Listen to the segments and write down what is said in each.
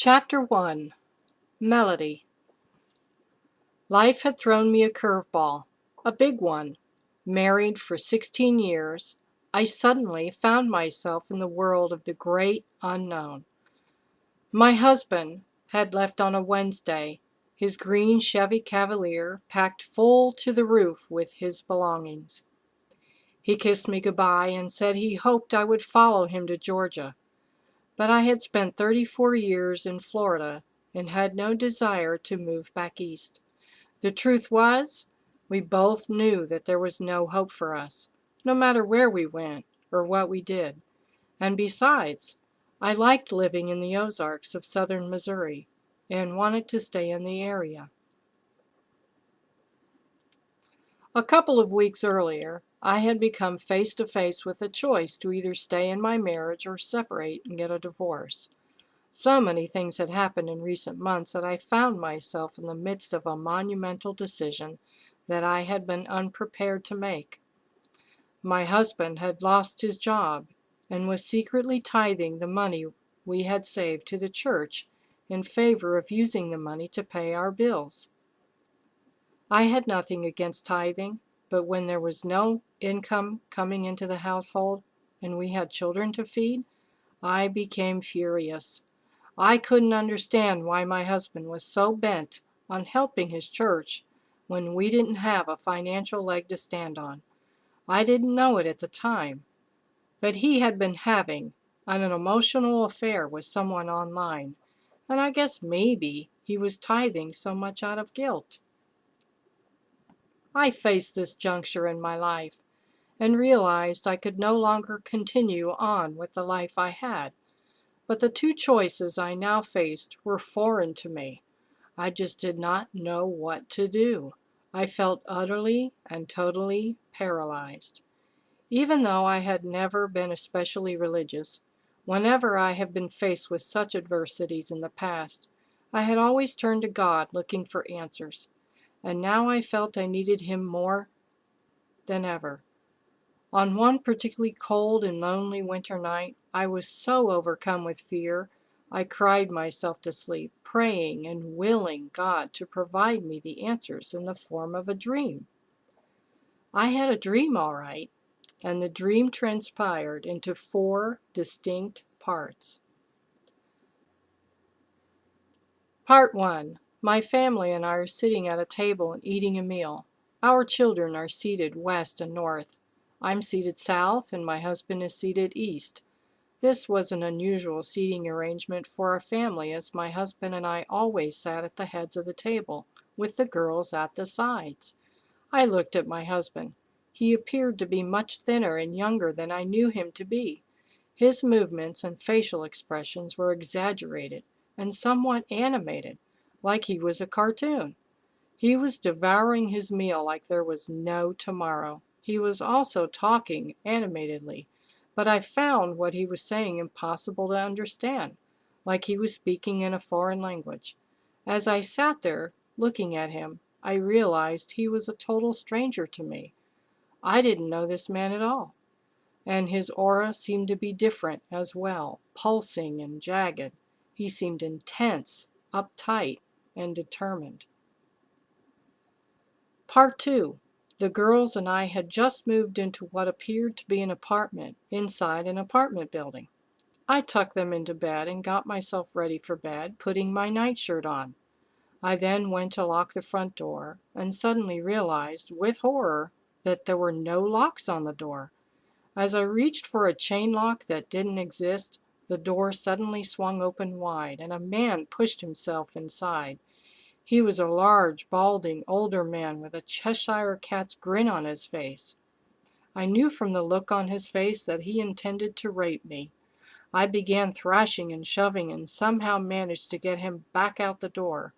Chapter 1. Melody. Life had thrown me a curveball, a big one. Married for 16 years, I suddenly found myself in the world of the great unknown. My husband had left on a Wednesday, his green Chevy Cavalier packed full to the roof with his belongings. He kissed me goodbye and said he hoped I would follow him to Georgia. But I had spent 34 years in Florida and had no desire to move back east. The truth was, we both knew that there was no hope for us, no matter where we went or what we did. And besides, I liked living in the Ozarks of southern Missouri and wanted to stay in the area. A couple of weeks earlier, I had become face to face with a choice to either stay in my marriage or separate and get a divorce. So many things had happened in recent months that I found myself in the midst of a monumental decision that I had been unprepared to make. My husband had lost his job and was secretly tithing the money we had saved to the church in favor of using the money to pay our bills. I had nothing against tithing, but when there was no income coming into the household and we had children to feed, I became furious. I couldn't understand why my husband was so bent on helping his church when we didn't have a financial leg to stand on. I didn't know it at the time, but he had been having an emotional affair with someone online, and I guess maybe he was tithing so much out of guilt. I faced this juncture in my life and realized I could no longer continue on with the life I had. But the two choices I now faced were foreign to me. I just did not know what to do. I felt utterly and totally paralyzed. Even though I had never been especially religious, whenever I have been faced with such adversities in the past, I had always turned to God looking for answers. And now I felt I needed Him more than ever. On one particularly cold and lonely winter night, I was so overcome with fear, I cried myself to sleep, praying and willing God to provide me the answers in the form of a dream. I had a dream, all right, and the dream transpired into 4 distinct parts. Part 1. My family and I are sitting at a table and eating a meal. Our children are seated west and north. I'm seated south and my husband is seated east. This was an unusual seating arrangement for our family, as my husband and I always sat at the heads of the table, with the girls at the sides. I looked at my husband. He appeared to be much thinner and younger than I knew him to be. His movements and facial expressions were exaggerated and somewhat animated, like he was a cartoon. He was devouring his meal like there was no tomorrow. He was also talking animatedly, but I found what he was saying impossible to understand, like he was speaking in a foreign language. As I sat there, looking at him, I realized he was a total stranger to me. I didn't know this man at all, and his aura seemed to be different as well, pulsing and jagged. He seemed intense, uptight, and determined. Part 2. The girls and I had just moved into what appeared to be an apartment inside an apartment building. I tucked them into bed and got myself ready for bed, putting my nightshirt on. I then went to lock the front door and suddenly realized, with horror, that there were no locks on the door. As I reached for a chain lock that didn't exist, the door suddenly swung open wide and a man pushed himself inside. He was a large, balding, older man with a Cheshire cat's grin on his face. I knew from the look on his face that he intended to rape me. I began thrashing and shoving and somehow managed to get him back out the door.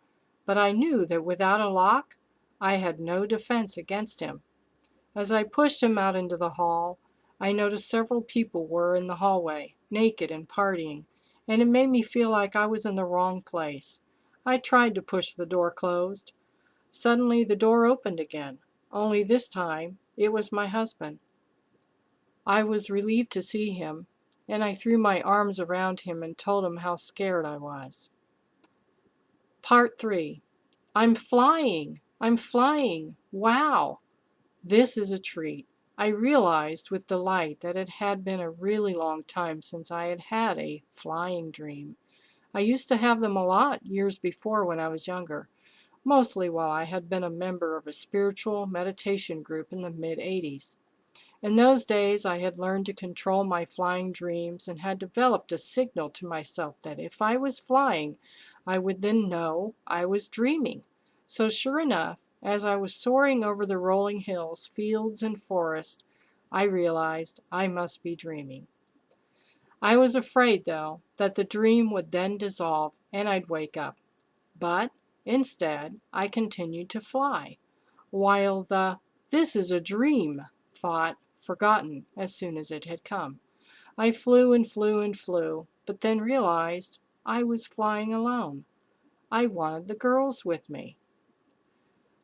But I knew that without a lock, I had no defense against him. As I pushed him out into the hall, I noticed several people were in the hallway, naked and partying, and it made me feel like I was in the wrong place. I tried to push the door closed. Suddenly the door opened again, only this time it was my husband. I was relieved to see him, and I threw my arms around him and told him how scared I was. Part 3. I'm flying! I'm flying! Wow! This is a treat. I realized with delight that it had been a really long time since I had had a flying dream. I used to have them a lot years before when I was younger, mostly while I had been a member of a spiritual meditation group in the mid-80s. In those days, I had learned to control my flying dreams and had developed a signal to myself that if I was flying, I would then know I was dreaming. So sure enough, as I was soaring over the rolling hills, fields, and forest, I realized I must be dreaming. I was afraid, though, that the dream would then dissolve and I'd wake up. But instead, I continued to fly, while the "this is a dream" thought forgotten as soon as it had come. I flew and flew and flew, but then realized I was flying alone. I wanted the girls with me.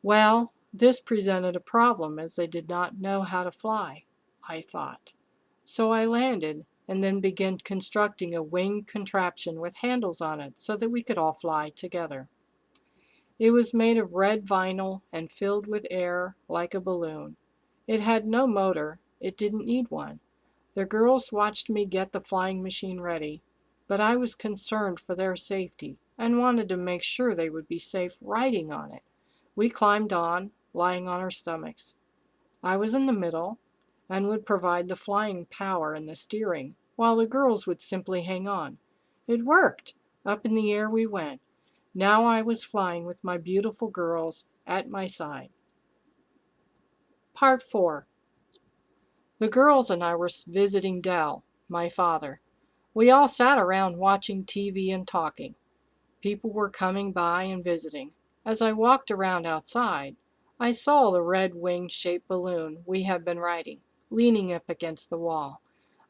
Well, this presented a problem as they did not know how to fly, I thought. So I landed and then began constructing a winged contraption with handles on it so that we could all fly together. It was made of red vinyl and filled with air like a balloon. It had no motor. It didn't need one. The girls watched me get the flying machine ready, but I was concerned for their safety and wanted to make sure they would be safe riding on it. We climbed on, lying on our stomachs. I was in the middle and would provide the flying power and the steering, while the girls would simply hang on. It worked. Up in the air we went. Now I was flying with my beautiful girls at my side. Part 4. The girls and I were visiting Dell, my father. We all sat around watching TV and talking. People were coming by and visiting. As I walked around outside, I saw the red wing-shaped balloon we had been riding, leaning up against the wall.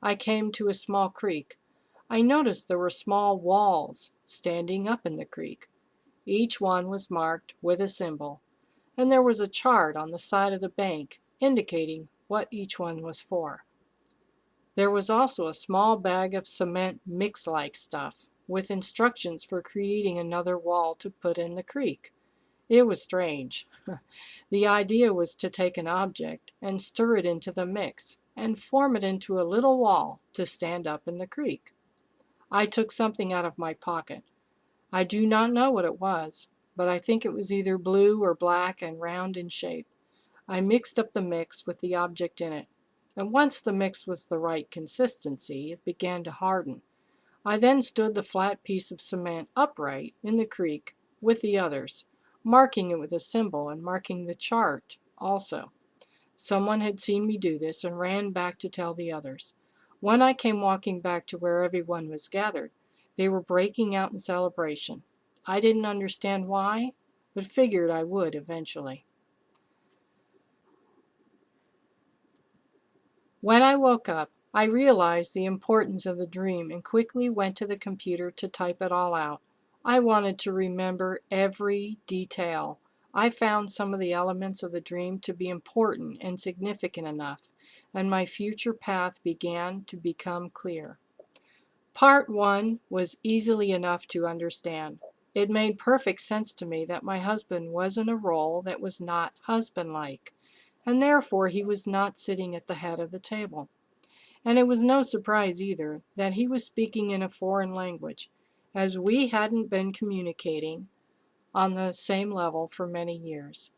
I came to a small creek. I noticed there were small walls standing up in the creek. Each one was marked with a symbol, and there was a chart on the side of the bank indicating what each one was for. There was also a small bag of cement mix-like stuff with instructions for creating another wall to put in the creek. It was strange. The idea was to take an object and stir it into the mix and form it into a little wall to stand up in the creek. I took something out of my pocket. I do not know what it was, but I think it was either blue or black and round in shape. I mixed up the mix with the object in it, and once the mix was the right consistency, it began to harden. I then stood the flat piece of cement upright in the creek with the others, marking it with a symbol and marking the chart also. Someone had seen me do this and ran back to tell the others. When I came walking back to where everyone was gathered, they were breaking out in celebration. I didn't understand why, but figured I would eventually. When I woke up, I realized the importance of the dream and quickly went to the computer to type it all out. I wanted to remember every detail. I found some of the elements of the dream to be important and significant enough, and my future path began to become clear. Part 1 was easily enough to understand. It made perfect sense to me that my husband was in a role that was not husband-like, and therefore he was not sitting at the head of the table. And it was no surprise either that he was speaking in a foreign language, as we hadn't been communicating on the same level for many years.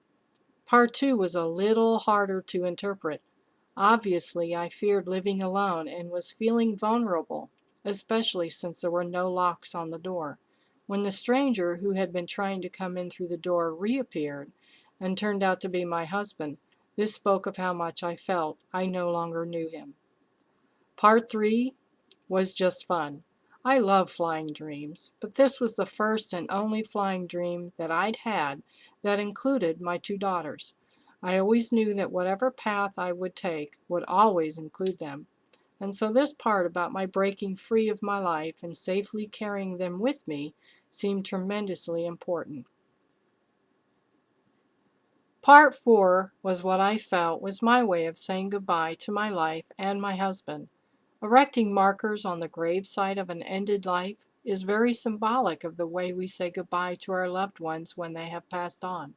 Part 2 was a little harder to interpret. Obviously, I feared living alone and was feeling vulnerable, especially since there were no locks on the door. When the stranger who had been trying to come in through the door reappeared and turned out to be my husband, this spoke of how much I felt I no longer knew him. Part 3 was just fun. I love flying dreams, but this was the first and only flying dream that I'd had that included my 2 daughters. I always knew that whatever path I would take would always include them, and so this part about my breaking free of my life and safely carrying them with me seemed tremendously important. Part 4 was what I felt was my way of saying goodbye to my life and my husband. Erecting markers on the gravesite of an ended life is very symbolic of the way we say goodbye to our loved ones when they have passed on.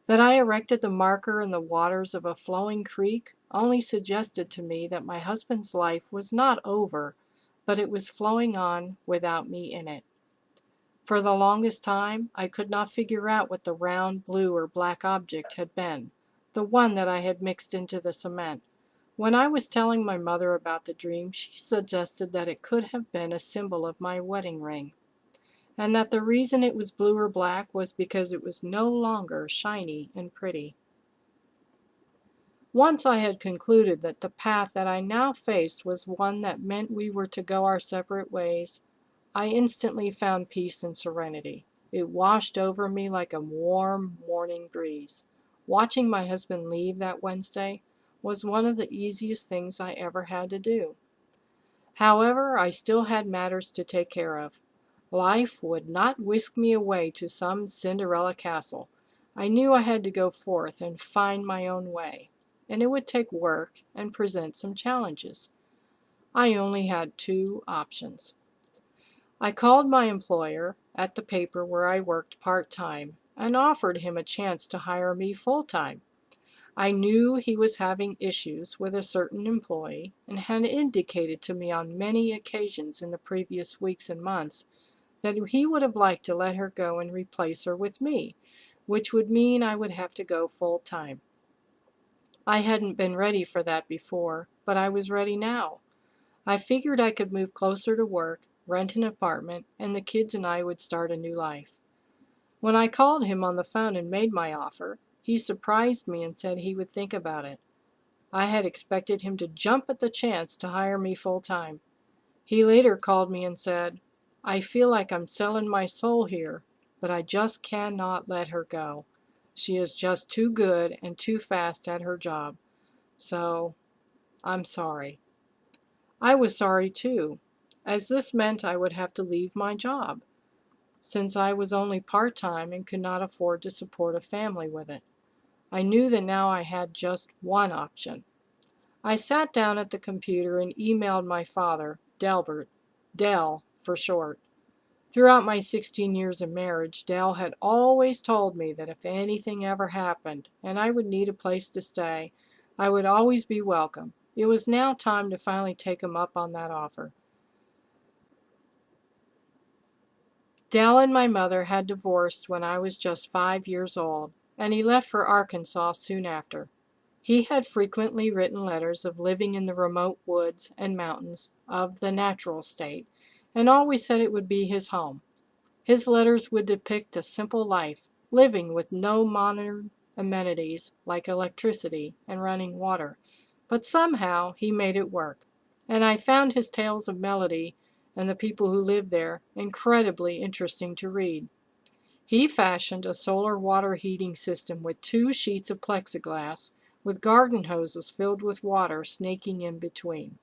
That I erected the marker in the waters of a flowing creek only suggested to me that my husband's life was not over, but it was flowing on without me in it. For the longest time, I could not figure out what the round blue or black object had been, the one that I had mixed into the cement. When I was telling my mother about the dream, she suggested that it could have been a symbol of my wedding ring, and that the reason it was blue or black was because it was no longer shiny and pretty. Once I had concluded that the path that I now faced was one that meant we were to go our separate ways, I instantly found peace and serenity. It washed over me like a warm morning breeze. Watching my husband leave that Wednesday was one of the easiest things I ever had to do. However, I still had matters to take care of. Life would not whisk me away to some Cinderella castle. I knew I had to go forth and find my own way, and it would take work and present some challenges. I only had two options. I called my employer at the paper where I worked part-time and offered him a chance to hire me full-time. I knew he was having issues with a certain employee and had indicated to me on many occasions in the previous weeks and months that he would have liked to let her go and replace her with me, which would mean I would have to go full-time. I hadn't been ready for that before, but I was ready now. I figured I could move closer to work, rent an apartment, and the kids and I would start a new life. When I called him on the phone and made my offer, he surprised me and said he would think about it. I had expected him to jump at the chance to hire me full-time. He later called me and said, "I feel like I'm selling my soul here, but I just cannot let her go. She is just too good and too fast at her job. So, I'm sorry." I was sorry too, as this meant I would have to leave my job, since I was only part-time and could not afford to support a family with it. I knew that now I had just one option. I sat down at the computer and emailed my father, Delbert, Del for short. Throughout my 16 years of marriage, Del had always told me that if anything ever happened and I would need a place to stay, I would always be welcome. It was now time to finally take him up on that offer. Del and my mother had divorced when I was just 5 years old, and he left for Arkansas soon after. He had frequently written letters of living in the remote woods and mountains of the natural state, and always said it would be his home. His letters would depict a simple life, living with no modern amenities like electricity and running water, but somehow he made it work, and I found his tales of melody and the people who lived there incredibly interesting to read. He fashioned a solar water heating system with 2 sheets of plexiglass, with garden hoses filled with water snaking in between.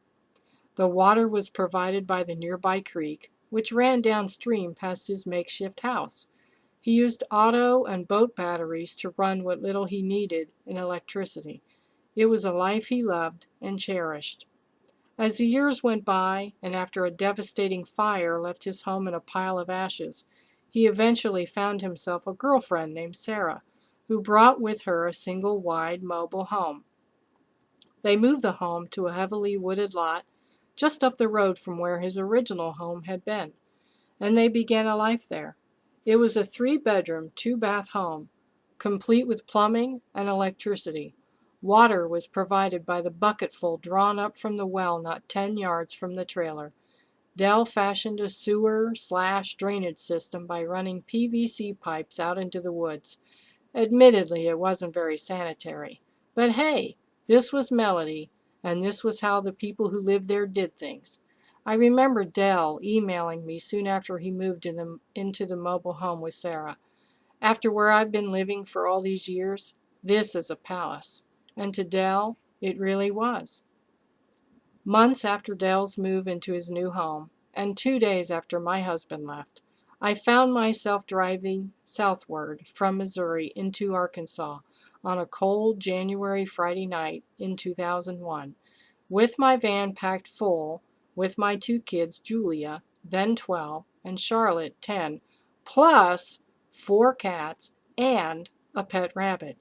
The water was provided by the nearby creek, which ran downstream past his makeshift house. He used auto and boat batteries to run what little he needed in electricity. It was a life he loved and cherished. As the years went by, and after a devastating fire left his home in a pile of ashes, he eventually found himself a girlfriend named Sarah, who brought with her a single wide mobile home. They moved the home to a heavily wooded lot just up the road from where his original home had been, and they began a life there. It was a 3-bedroom, 2-bath home, complete with plumbing and electricity. Water was provided by the bucketful drawn up from the well not 10 yards from the trailer. Dell fashioned a sewer/drainage system by running PVC pipes out into the woods. Admittedly, it wasn't very sanitary. But hey, this was Melody, and this was how the people who lived there did things. I remember Dell emailing me soon after he moved into the mobile home with Sarah. "After where I've been living for all these years, this is a palace." And to Dell, it really was. Months after Dell's move into his new home, and 2 days after my husband left, I found myself driving southward from Missouri into Arkansas on a cold January Friday night in 2001, with my van packed full with my 2 kids, Julia then 12, and Charlotte 10, plus 4 cats and a pet rabbit.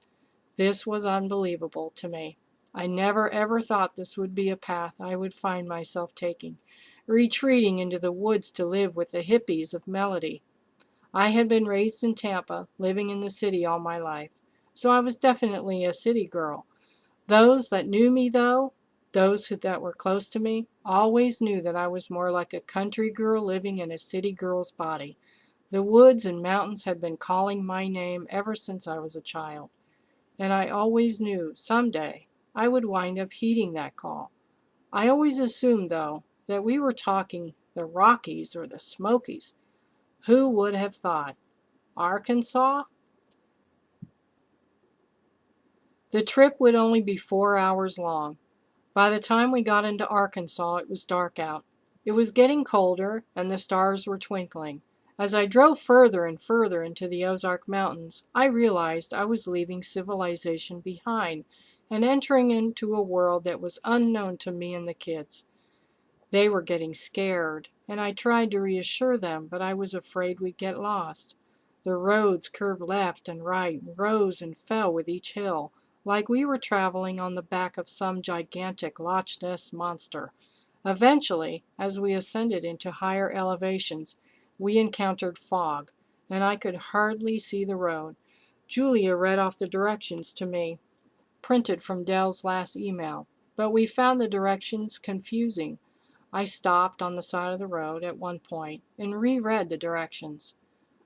This was unbelievable to me. I never ever thought this would be a path I would find myself taking, retreating into the woods to live with the hippies of Melody. I had been raised in Tampa, living in the city all my life, so I was definitely a city girl. Those that knew me, though, those that were close to me, always knew that I was more like a country girl living in a city girl's body. The woods and mountains had been calling my name ever since I was a child, and I always knew someday I would wind up heeding that call. I always assumed, though, that we were talking the Rockies or the Smokies. Who would have thought? Arkansas? The trip would only be 4 hours long. By the time we got into Arkansas, it was dark out. It was getting colder, and the stars were twinkling. As I drove further and further into the Ozark Mountains, I realized I was leaving civilization behind and entering into a world that was unknown to me and the kids. They were getting scared, and I tried to reassure them, but I was afraid we'd get lost. The roads curved left and right, rose and fell with each hill, like we were traveling on the back of some gigantic Loch Ness monster. Eventually, as we ascended into higher elevations, we encountered fog, and I could hardly see the road. Julia read off the directions to me, printed from Dell's last email, but we found the directions confusing. I stopped on the side of the road at one point and reread the directions.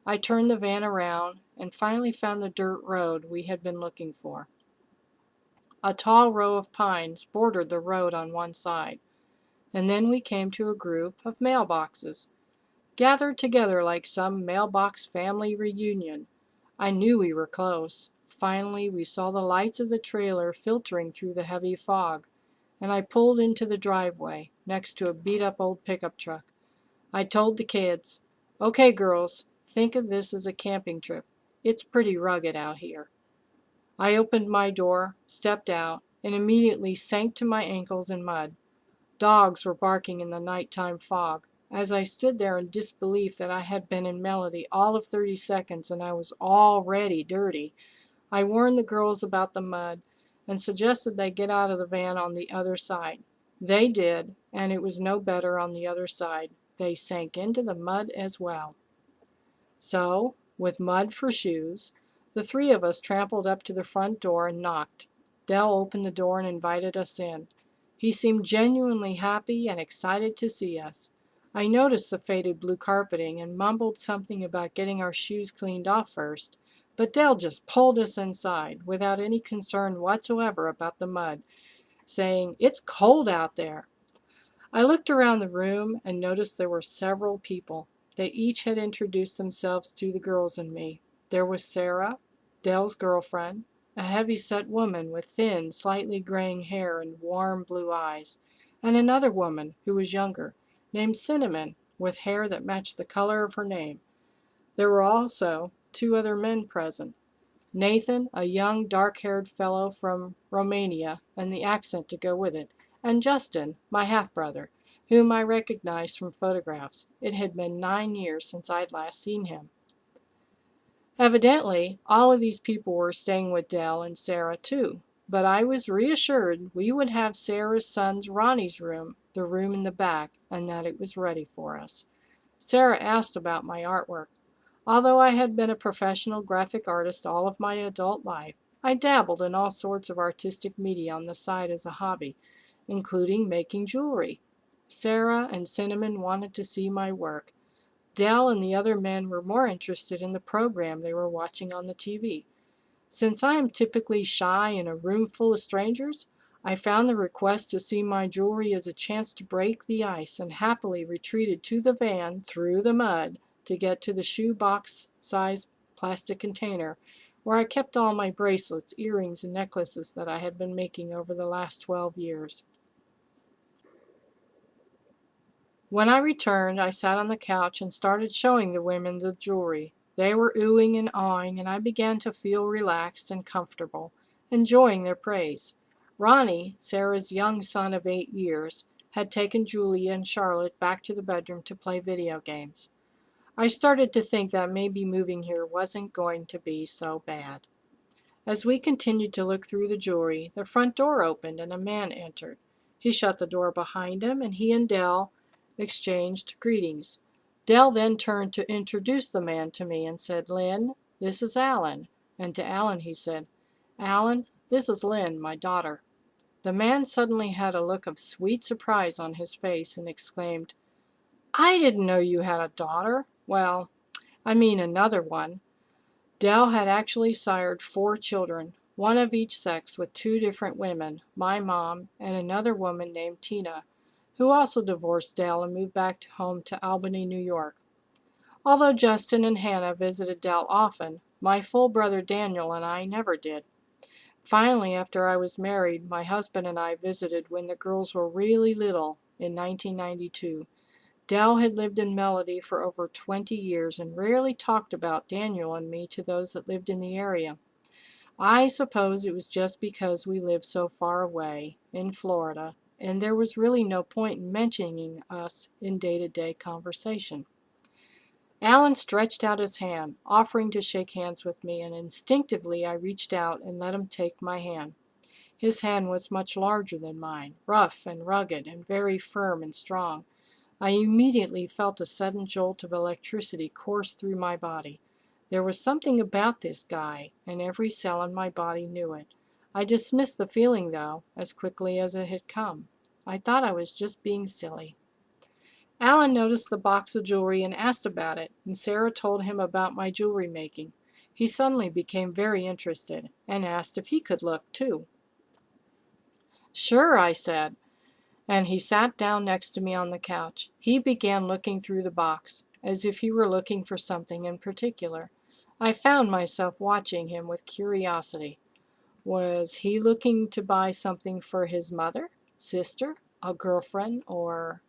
I turned the van around and finally found the dirt road we had been looking for. A tall row of pines bordered the road on one side, and then we came to a group of mailboxes, gathered together like some mailbox family reunion. I knew we were close. Finally, we saw the lights of the trailer filtering through the heavy fog, and I pulled into the driveway next to a beat-up old pickup truck. I told the kids, "Okay, girls, think of this as a camping trip. It's pretty rugged out here." I opened my door, stepped out, and immediately sank to my ankles in mud. Dogs were barking in the nighttime fog. As I stood there in disbelief that I had been in Melody all of 30 seconds and I was already dirty, I warned the girls about the mud and suggested they get out of the van on the other side. They did, and it was no better on the other side. They sank into the mud as well. So, with mud for shoes, the three of us trampled up to the front door and knocked. Dell opened the door and invited us in. He seemed genuinely happy and excited to see us. I noticed the faded blue carpeting and mumbled something about getting our shoes cleaned off first, but Dell just pulled us inside without any concern whatsoever about the mud, saying, "It's cold out there." I looked around the room and noticed there were several people. They each had introduced themselves to the girls and me. There was Sarah, Dell's girlfriend, a heavy-set woman with thin, slightly graying hair and warm blue eyes, and another woman who was younger, named Cinnamon, with hair that matched the color of her name. There were also 2 other men present. Nathan, a young, dark-haired fellow from Romania, and the accent to go with it, and Justin, my half-brother, whom I recognized from photographs. It had been 9 years since I'd last seen him. Evidently, all of these people were staying with Dell and Sarah too, but I was reassured we would have Sarah's son's Ronnie's room, the room in the back, and that it was ready for us. Sarah asked about my artwork. Although I had been a professional graphic artist all of my adult life, I dabbled in all sorts of artistic media on the side as a hobby, including making jewelry. Sarah and Cinnamon wanted to see my work. Dell and the other men were more interested in the program they were watching on the TV. Since I am typically shy in a room full of strangers, I found the request to see my jewelry as a chance to break the ice and happily retreated to the van through the mud to get to the shoebox-sized plastic container where I kept all my bracelets, earrings, and necklaces that I had been making over the last 12 years. When I returned, I sat on the couch and started showing the women the jewelry. They were oohing and awing, and I began to feel relaxed and comfortable, enjoying their praise. Ronnie, Sarah's young son of 8 years, had taken Julia and Charlotte back to the bedroom to play video games. I started to think that maybe moving here wasn't going to be so bad. As we continued to look through the jewelry, the front door opened and a man entered. He shut the door behind him, and he and Dell exchanged greetings. Dell then turned to introduce the man to me and said, "Lynn, this is Alan." And to Alan he said, "Alan, this is Lynn, my daughter." The man suddenly had a look of sweet surprise on his face and exclaimed, "I didn't know you had a daughter. Well, I mean another one." Dell had actually sired 4 children, one of each sex, with 2 different women, my mom and another woman named Tina, who also divorced Dell and moved back home to Albany, New York. Although Justin and Hannah visited Dell often, my full brother Daniel and I never did. Finally, after I was married, my husband and I visited when the girls were really little in 1992. Dell had lived in Melody for over 20 years and rarely talked about Daniel and me to those that lived in the area. I suppose it was just because we lived so far away, in Florida, and there was really no point in mentioning us in day-to-day conversation. Alan stretched out his hand, offering to shake hands with me, and instinctively I reached out and let him take my hand. His hand was much larger than mine, rough and rugged and very firm and strong. I immediately felt a sudden jolt of electricity course through my body. There was something about this guy, and every cell in my body knew it. I dismissed the feeling, though, as quickly as it had come. I thought I was just being silly. Alan noticed the box of jewelry and asked about it, and Sarah told him about my jewelry making. He suddenly became very interested, and asked if he could look, too. "Sure," I said, and he sat down next to me on the couch. He began looking through the box, as if he were looking for something in particular. I found myself watching him with curiosity. Was he looking to buy something for his mother, sister, a girlfriend, or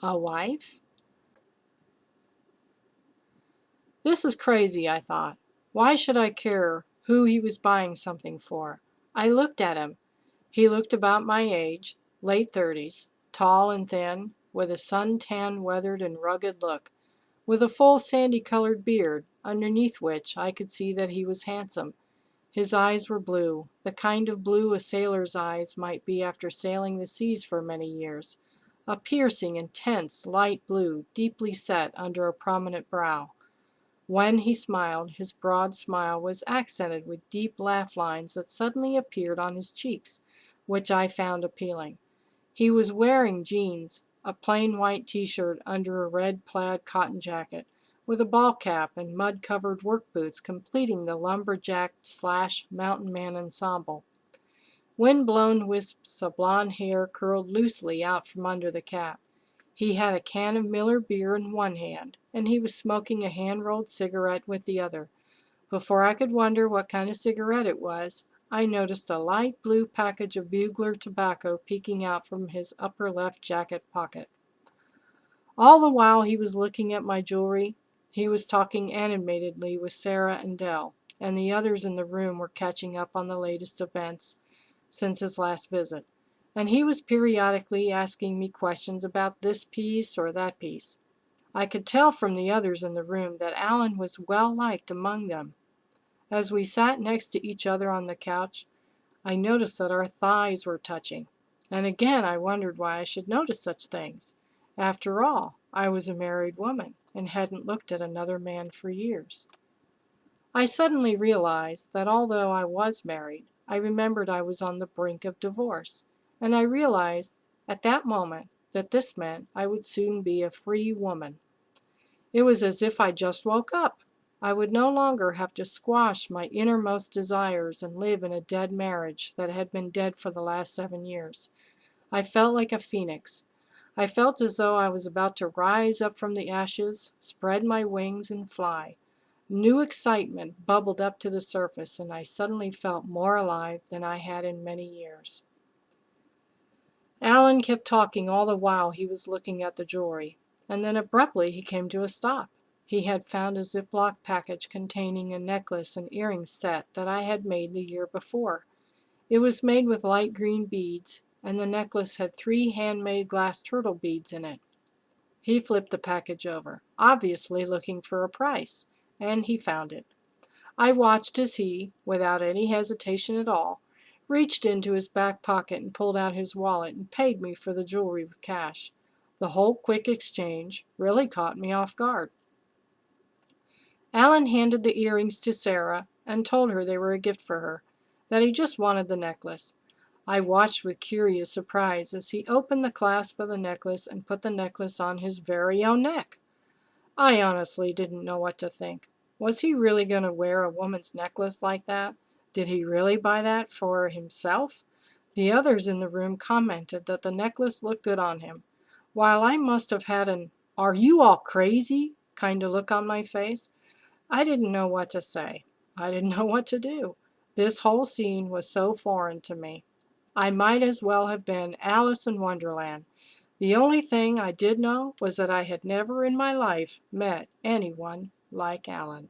a wife? This is crazy, I thought. Why should I care who he was buying something for? I looked at him. He looked about my age, late 30s, tall and thin, with a sun-tan, weathered, and rugged look, with a full sandy-colored beard, underneath which I could see that he was handsome. His eyes were blue, the kind of blue a sailor's eyes might be after sailing the seas for many years, a piercing, intense, light blue, deeply set under a prominent brow. When he smiled, his broad smile was accented with deep laugh lines that suddenly appeared on his cheeks, which I found appealing. He was wearing jeans, a plain white t-shirt under a red plaid cotton jacket, with a ball cap and mud-covered work boots completing the lumberjack/mountain man ensemble. Wind-blown wisps of blond hair curled loosely out from under the cap. He had a can of Miller beer in one hand, and he was smoking a hand-rolled cigarette with the other. Before I could wonder what kind of cigarette it was, I noticed a light blue package of Bugler tobacco peeking out from his upper left jacket pocket. All the while he was looking at my jewelry, he was talking animatedly with Sarah and Dell, and the others in the room were catching up on the latest events since his last visit, and he was periodically asking me questions about this piece or that piece. I could tell from the others in the room that Alan was well liked among them. As we sat next to each other on the couch, I noticed that our thighs were touching, and again I wondered why I should notice such things. After all, I was a married woman and hadn't looked at another man for years. I suddenly realized that although I was married, I remembered I was on the brink of divorce, and I realized at that moment that this meant I would soon be a free woman. It was as if I just woke up. I would no longer have to squash my innermost desires and live in a dead marriage that had been dead for the last 7 years. I felt like a phoenix. I felt as though I was about to rise up from the ashes, spread my wings, and fly. New excitement bubbled up to the surface, and I suddenly felt more alive than I had in many years. Alan kept talking all the while he was looking at the jewelry, and then abruptly he came to a stop. He had found a Ziploc package containing a necklace and earring set that I had made the year before. It was made with light green beads and the necklace had 3 handmade glass turtle beads in it. He flipped the package over, obviously looking for a price, and he found it. I watched as he, without any hesitation at all, reached into his back pocket and pulled out his wallet and paid me for the jewelry with cash. The whole quick exchange really caught me off guard. Alan handed the earrings to Sarah and told her they were a gift for her, that he just wanted the necklace. I watched with curious surprise as he opened the clasp of the necklace and put the necklace on his very own neck. I honestly didn't know what to think. Was he really going to wear a woman's necklace like that? Did he really buy that for himself? The others in the room commented that the necklace looked good on him, while I must have had an "Are you all crazy?" kind of look on my face. I didn't know what to say. I didn't know what to do. This whole scene was so foreign to me. I might as well have been Alice in Wonderland. The only thing I did know was that I had never in my life met anyone like Alan.